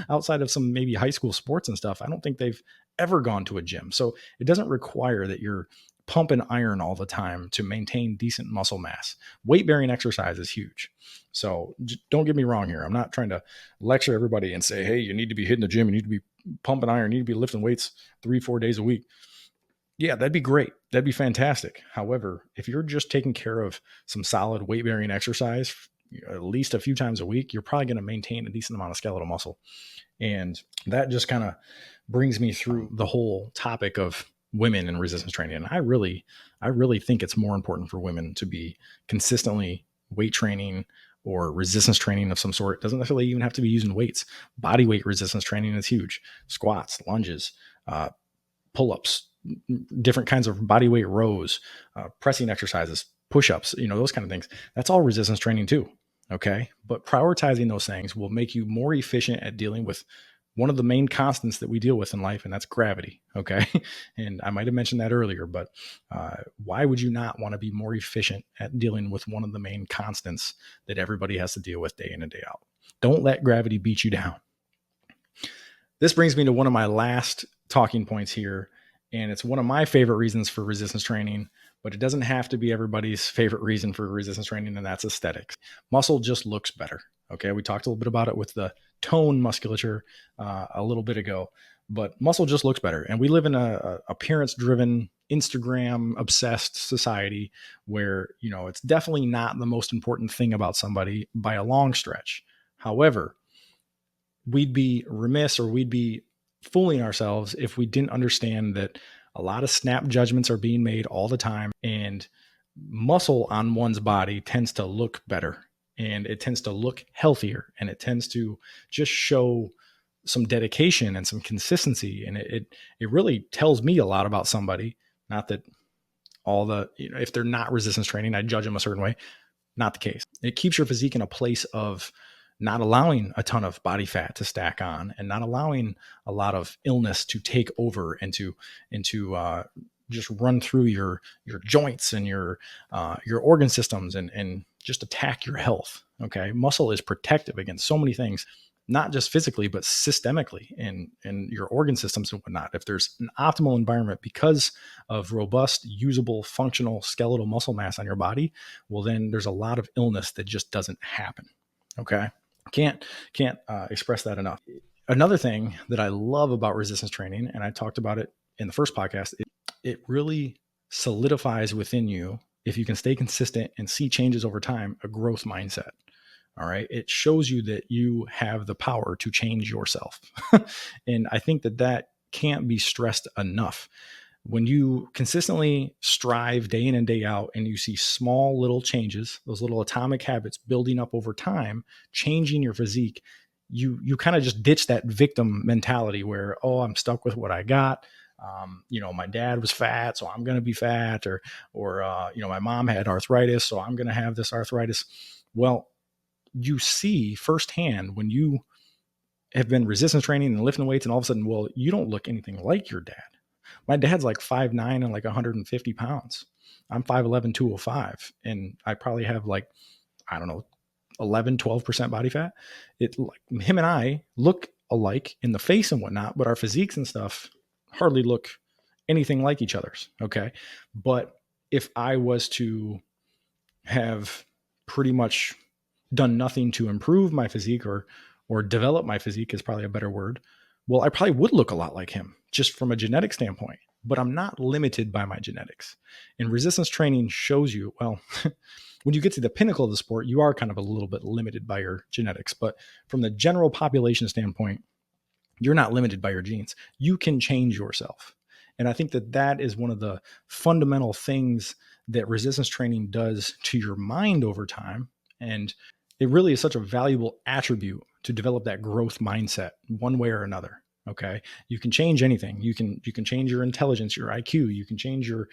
outside of some maybe high school sports and stuff. I don't think they've ever gone to a gym. So it doesn't require that you're pumping iron all the time to maintain decent muscle mass. Weight bearing exercise is huge. So don't get me wrong here. I'm not trying to lecture everybody and say, hey, you need to be hitting the gym. You need to be pumping iron. You need to be lifting weights 3-4 days a week. Yeah, that'd be great. That'd be fantastic. However, if you're just taking care of some solid weight bearing exercise at least a few times a week, you're probably going to maintain a decent amount of skeletal muscle. And that just kind of brings me through the whole topic of women and resistance training. And I really think it's more important for women to be consistently weight training or resistance training of some sort. It doesn't necessarily even have to be using weights. Body weight resistance training is huge. Squats, lunges, pull-ups, different kinds of body weight rows, pressing exercises, push-ups, those kind of things. That's all resistance training too. Okay. But prioritizing those things will make you more efficient at dealing with one of the main constants that we deal with in life, and that's gravity. Okay. And I might have mentioned that earlier, but why would you not want to be more efficient at dealing with one of the main constants that everybody has to deal with day in and day out? Don't let gravity beat you down. This brings me to one of my last talking points here. And it's one of my favorite reasons for resistance training, but it doesn't have to be everybody's favorite reason for resistance training, and that's aesthetics. Muscle just looks better. Okay. We talked a little bit about it with the tone musculature a little bit ago, but muscle just looks better. And we live in a appearance driven, Instagram obsessed society where, it's definitely not the most important thing about somebody by a long stretch. However, we'd be remiss or we'd be fooling ourselves if we didn't understand that a lot of snap judgments are being made all the time, and muscle on one's body tends to look better and it tends to look healthier and it tends to just show some dedication and some consistency. And it really tells me a lot about somebody. Not that all the, if they're not resistance training, I judge them a certain way. Not the case. It keeps your physique in a place of not allowing a ton of body fat to stack on and not allowing a lot of illness to take over and to just run through your joints and your organ systems and just attack your health. Okay. Muscle is protective against so many things, not just physically, but systemically in your organ systems and whatnot. If there's an optimal environment because of robust, usable, functional skeletal muscle mass on your body, well, then there's a lot of illness that just doesn't happen. Okay. Can't express that enough. Another thing that I love about resistance training, and I talked about it in the first podcast, it really solidifies within you, if you can stay consistent and see changes over time, a growth mindset. All right. It shows you that you have the power to change yourself. And I think that can't be stressed enough. When you consistently strive day in and day out and you see small little changes, those little atomic habits building up over time, changing your physique, you kind of just ditch that victim mentality where, oh, I'm stuck with what I got. My dad was fat, so I'm going to be fat, or my mom had arthritis, so I'm going to have this arthritis. Well, you see firsthand when you have been resistance training and lifting weights and all of a sudden, well, you don't look anything like your dad. My dad's like 5'9" and like 150 pounds. I'm 5'11", 205. And I probably have 11, 12% body fat. Him and I look alike in the face and whatnot, but our physiques and stuff hardly look anything like each other's. Okay. But if I was to have pretty much done nothing to improve my physique or develop my physique is probably a better word. Well, I probably would look a lot like him just from a genetic standpoint, but I'm not limited by my genetics. And resistance training shows you, well, when you get to the pinnacle of the sport, you are kind of a little bit limited by your genetics. But from the general population standpoint, you're not limited by your genes. You can change yourself. And I think that that is one of the fundamental things that resistance training does to your mind over time. And it really is such a valuable attribute to develop that growth mindset one way or another. Okay. You can change anything. You can change your intelligence, your IQ. You can change your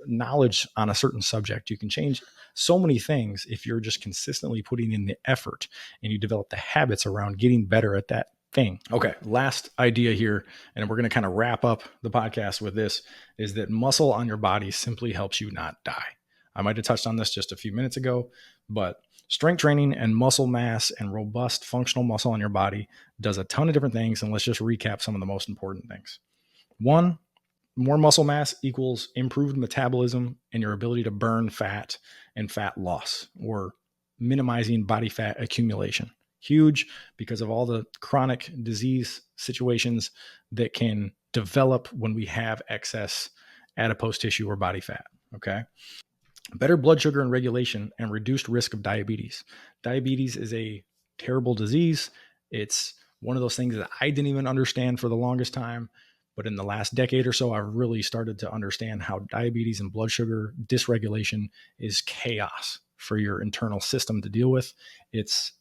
knowledge on a certain subject. You can change so many things if you're just consistently putting in the effort and you develop the habits around getting better at that thing. Okay, last idea here, and we're going to kind of wrap up the podcast with this, is that muscle on your body simply helps you not die. I might have touched on this just a few minutes ago, but strength training and muscle mass and robust functional muscle on your body does a ton of different things. And let's just recap some of the most important things. One, more muscle mass equals improved metabolism and your ability to burn fat and fat loss, or minimizing body fat accumulation. Huge, because of all the chronic disease situations that can develop when we have excess adipose tissue or body fat. Okay. Better blood sugar and regulation and reduced risk of diabetes. Diabetes is a terrible disease. It's one of those things that I didn't even understand for the longest time. But in the last decade or so, I've really started to understand how diabetes and blood sugar dysregulation is chaos for your internal system to deal with. It's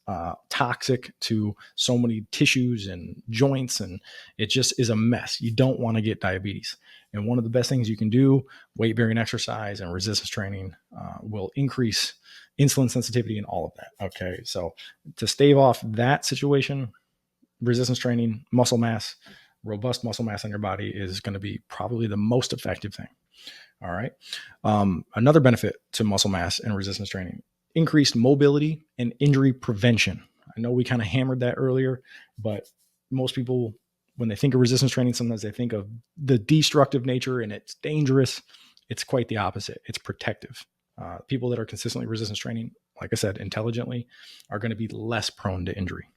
toxic to so many tissues and joints, and it just is a mess. You don't want to get diabetes. And one of the best things you can do, weight bearing exercise and resistance training, will increase insulin sensitivity and all of that. Okay. So to stave off that situation, resistance training, muscle mass, robust muscle mass on your body is going to be probably the most effective thing. All right. Another benefit to muscle mass and resistance training, increased mobility and injury prevention. I know we kind of hammered that earlier, but most people, when they think of resistance training, sometimes they think of the destructive nature and it's dangerous. It's quite the opposite. It's protective. People that are consistently resistance training, like I said, intelligently, are going to be less prone to injury.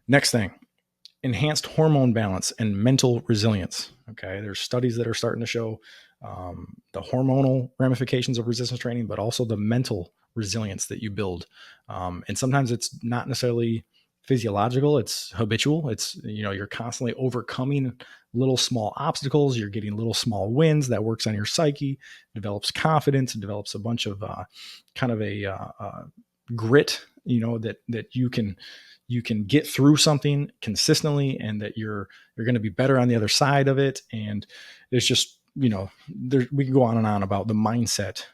Next thing, enhanced hormone balance and mental resilience. Okay. There's studies that are starting to show the hormonal ramifications of resistance training, but also the mental resilience that you build. And sometimes it's not necessarily physiological, it's habitual. It's, you're constantly overcoming little small obstacles. You're getting little small wins that works on your psyche, develops confidence, and develops a bunch of kind of a grit, that you can get through something consistently, and that you're going to be better on the other side of it. And there's just, we can go on and on about the mindset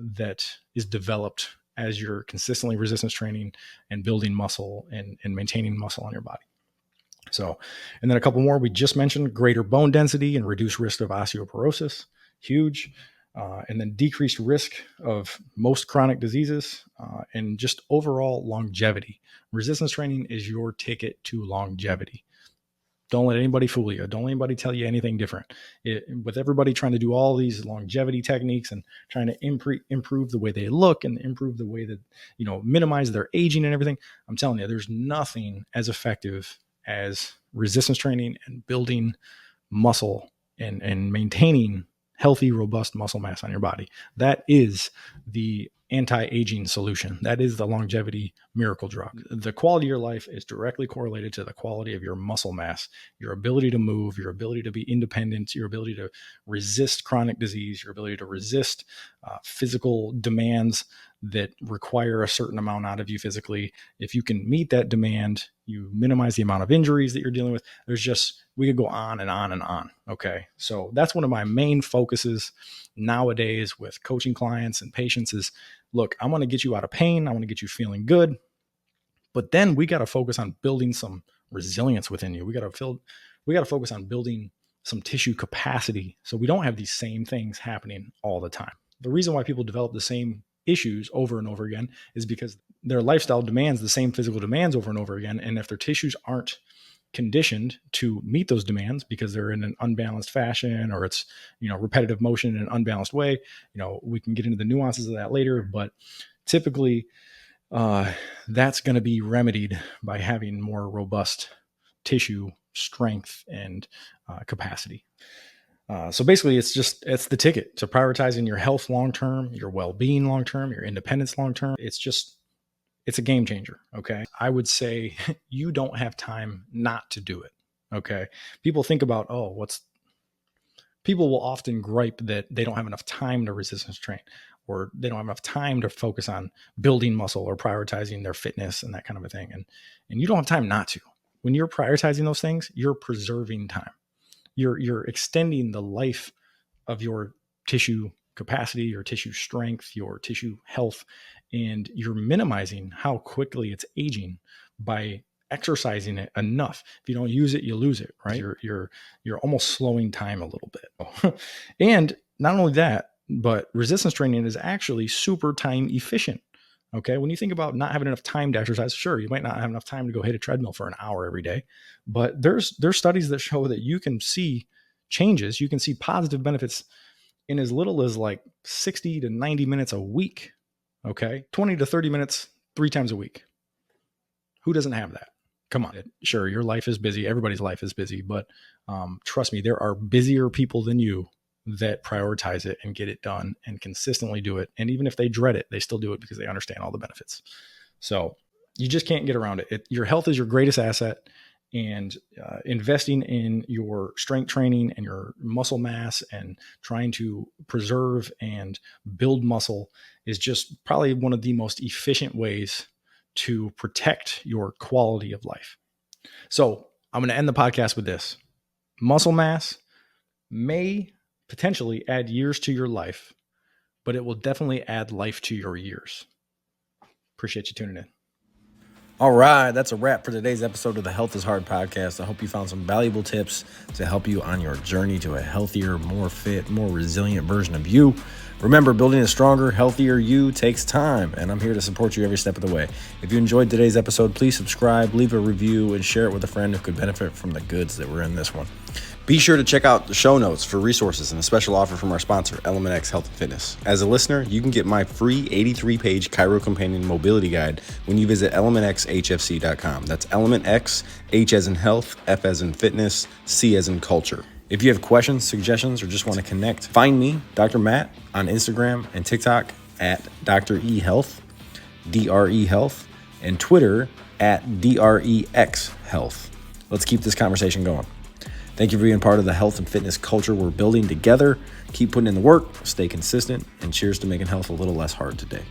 that is developed as you're consistently resistance training and building muscle and maintaining muscle on your body. So, and then a couple more we just mentioned: greater bone density and reduced risk of osteoporosis. Huge. And then decreased risk of most chronic diseases, and just overall longevity. Resistance training is your ticket to longevity. Don't let anybody fool you. Don't let anybody tell you anything different. With everybody trying to do all these longevity techniques and trying to improve the way they look and improve the way that, minimize their aging and everything, I'm telling you, there's nothing as effective as resistance training and building muscle and maintaining healthy, robust muscle mass on your body. That is the anti-aging solution. That is the longevity miracle drug. The quality of your life is directly correlated to the quality of your muscle mass, your ability to move, your ability to be independent, your ability to resist chronic disease, your ability to resist physical demands that require a certain amount out of you physically. If you can meet that demand, you minimize the amount of injuries that you're dealing with. We could go on and on and on. Okay. So that's one of my main focuses nowadays with coaching clients and patients is, look, I want to get you out of pain. I want to get you feeling good, but then we got to focus on building some resilience within you. We got to focus on building some tissue capacity so we don't have these same things happening all the time. The reason why people develop the same issues over and over again is because their lifestyle demands the same physical demands over and over again. And if their tissues aren't conditioned to meet those demands because they're in an unbalanced fashion, or it's, repetitive motion in an unbalanced way, we can get into the nuances of that later, but typically that's going to be remedied by having more robust tissue strength and capacity. So basically it's the ticket to prioritizing your health long-term, your well-being long-term, your independence long-term. It's a game changer. Okay. I would say you don't have time not to do it. Okay. People think about, people will often gripe that they don't have enough time to resistance train, or they don't have enough time to focus on building muscle or prioritizing their fitness and that kind of a thing. And you don't have time not to. When you're prioritizing those things, you're preserving time. You're extending the life of your tissue capacity, your tissue strength, your tissue health, and you're minimizing how quickly it's aging by exercising it enough. If you don't use it, you lose it, right? You're almost slowing time a little bit. And not only that, but resistance training is actually super time efficient. Okay. When you think about not having enough time to exercise, sure, you might not have enough time to go hit a treadmill for an hour every day, but there's studies that show that you can see changes. You can see positive benefits in as little as like 60 to 90 minutes a week. Okay. 20 to 30 minutes, 3 times a week. Who doesn't have that? Come on. Sure. Your life is busy. Everybody's life is busy, but trust me, there are busier people than you that prioritize it and get it done and consistently do it. And even if they dread it, they still do it because they understand all the benefits. So you just can't get around it. Your health is your greatest asset, and investing in your strength training and your muscle mass and trying to preserve and build muscle is just probably one of the most efficient ways to protect your quality of life. So I'm going to end the podcast with this. Muscle mass may potentially add years to your life, but it will definitely add life to your years. Appreciate you tuning in.
All right, that's a wrap for today's episode of the Health is Hard podcast. I hope you found some valuable tips to help you on your journey to a healthier, more fit, more resilient version of you. Remember, building a stronger, healthier you takes time, and I'm here to support you every step of the way. If you enjoyed today's episode, please subscribe, leave a review, and share it with a friend who could benefit from the goods that were in this one. Be sure to check out the show notes for resources and a special offer from our sponsor, Element X Health and Fitness. As a listener, you can get my free 83-page Chiro Companion Mobility Guide when you visit elementxhfc.com. That's Element X, H as in health, F as in fitness, C as in culture. If you have questions, suggestions, or just want to connect, find me, Dr. Matt, on Instagram and TikTok at Dr. E Health, DRE Health, and Twitter at DREX Health. Let's keep this conversation going. Thank you for being part of the health and fitness culture we're building together. Keep putting in the work, stay consistent, and cheers to making health a little less hard today.